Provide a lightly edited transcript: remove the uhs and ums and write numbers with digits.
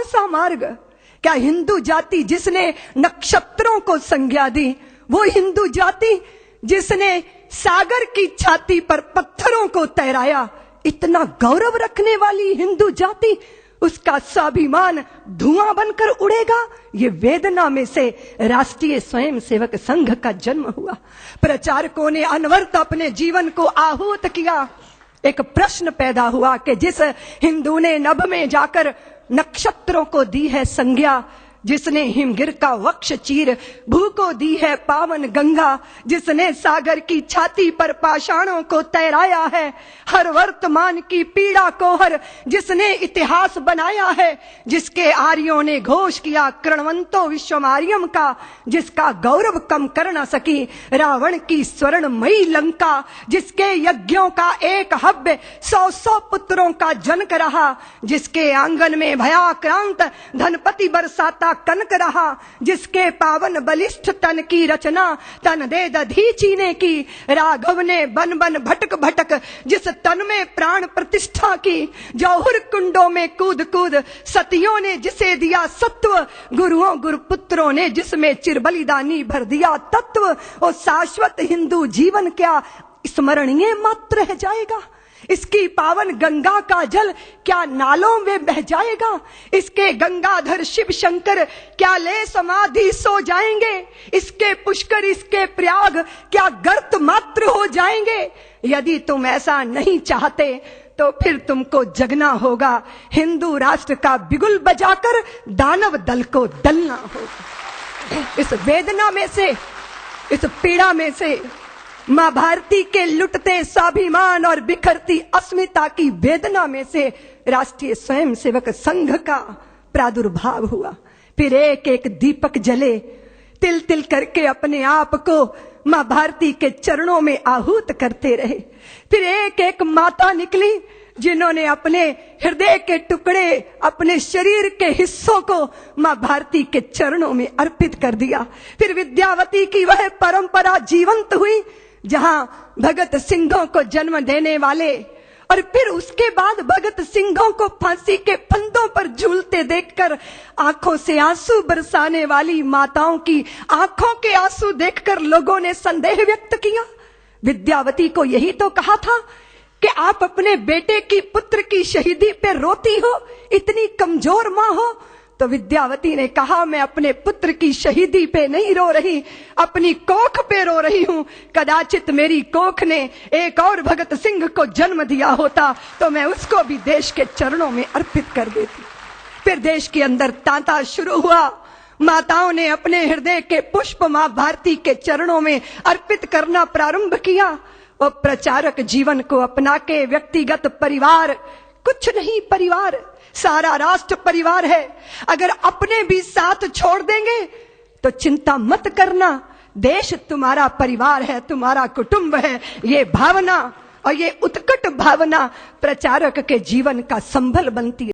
सा मार्ग? क्या हिंदू जाति जिसने नक्षत्रों को संज्ञा दी, वो हिंदू जाति जिसने सागर की छाती पर पत्थरों को तैराया, इतना गौरव रखने वाली हिंदू जाति, उसका स्वाभिमान धुआं बनकर उड़ेगा? ये वेदना में से राष्ट्रीय स्वयंसेवक संघ का जन्म हुआ। प्रचारकों ने अनवरत अपने जीवन को आहूत किया। एक प्रश्न पैदा हुआ कि जिस हिंदू ने नभ में जाकर नक्षत्रों को दी है संज्ञा, जिसने हिमगिर का वक्ष चीर भू को दी है पावन गंगा, जिसने सागर की छाती पर पाषाणों को तैराया है, हर वर्तमान की पीड़ा को हर जिसने इतिहास बनाया है, जिसके आर्यों ने घोष किया कृणवंतो विश्वमार्यम का, जिसका गौरव कम कर न सकी रावण की स्वर्णमयी लंका, जिसके यज्ञों का एक हव्य 100 पुत्रों का जनक रहा, जिसके आंगन में भयाक्रांत धनपति बरसाता कनक रहा, जिसके पावन बलिष्ठ तन की रचना तन दे दधीची ने की, राघव ने बन बन भटक भटक जिस तन में प्राण प्रतिष्ठा की, जौहर कुंडों में कूद कूद सतियों ने जिसे दिया सत्व, गुरुओं गुरुपुत्रों ने जिसमें चिरबलिदानी भर दिया तत्व, और शाश्वत हिंदू जीवन क्या स्मरणीय मात्र रह जाएगा? इसकी पावन गंगा का जल क्या नालों में बह जाएगा? इसके गंगाधर शिव शंकर क्या ले समाधि सो जाएंगे? इसके पुष्कर इसके प्रयाग क्या गर्त मात्र हो जाएंगे? यदि तुम ऐसा नहीं चाहते तो फिर तुमको जगना होगा, हिंदू राष्ट्र का बिगुल बजाकर दानव दल को दलना होगा। इस वेदना में से, इस पीड़ा में से, मां भारती के लुटते स्वाभिमान और बिखरती अस्मिता की वेदना में से राष्ट्रीय स्वयंसेवक संघ का प्रादुर्भाव हुआ। फिर एक एक दीपक जले, तिल तिल करके अपने आप को मां भारती के चरणों में आहूत करते रहे। फिर एक एक माता निकली जिन्होंने अपने हृदय के टुकड़े, अपने शरीर के हिस्सों को मां भारती के चरणों में अर्पित कर दिया। फिर विद्यावती की वह परंपरा जीवंत हुई जहां भगत सिंहों को जन्म देने वाले, और फिर उसके बाद भगत सिंहों को फांसी के फंदों पर झूलते देखकर आंखों से आंसू बरसाने वाली माताओं की आंखों के आंसू देखकर लोगों ने संदेह व्यक्त किया। विद्यावती को यही तो कहा था कि आप अपने बेटे की, पुत्र की शहीदी पे रोती हो, इतनी कमजोर मां हो। तो विद्यावती ने कहा, मैं अपने पुत्र की शहीदी पे नहीं रो रही, अपनी कोख पे रो रही हूं। कदाचित मेरी कोख ने एक और भगत सिंह को जन्म दिया होता तो मैं उसको भी देश के चरणों में अर्पित कर देती। फिर देश के अंदर तांता शुरू हुआ। माताओं ने अपने हृदय के पुष्प मां भारती के चरणों में अर्पित करना प्रारंभ किया। और प्रचारक जीवन को अपना के व्यक्तिगत परिवार कुछ नहीं, परिवार सारा राष्ट्र परिवार है। अगर अपने भी साथ छोड़ देंगे तो चिंता मत करना, देश तुम्हारा परिवार है, तुम्हारा कुटुंब है। ये भावना और ये उत्कट भावना प्रचारक के जीवन का संबल बनती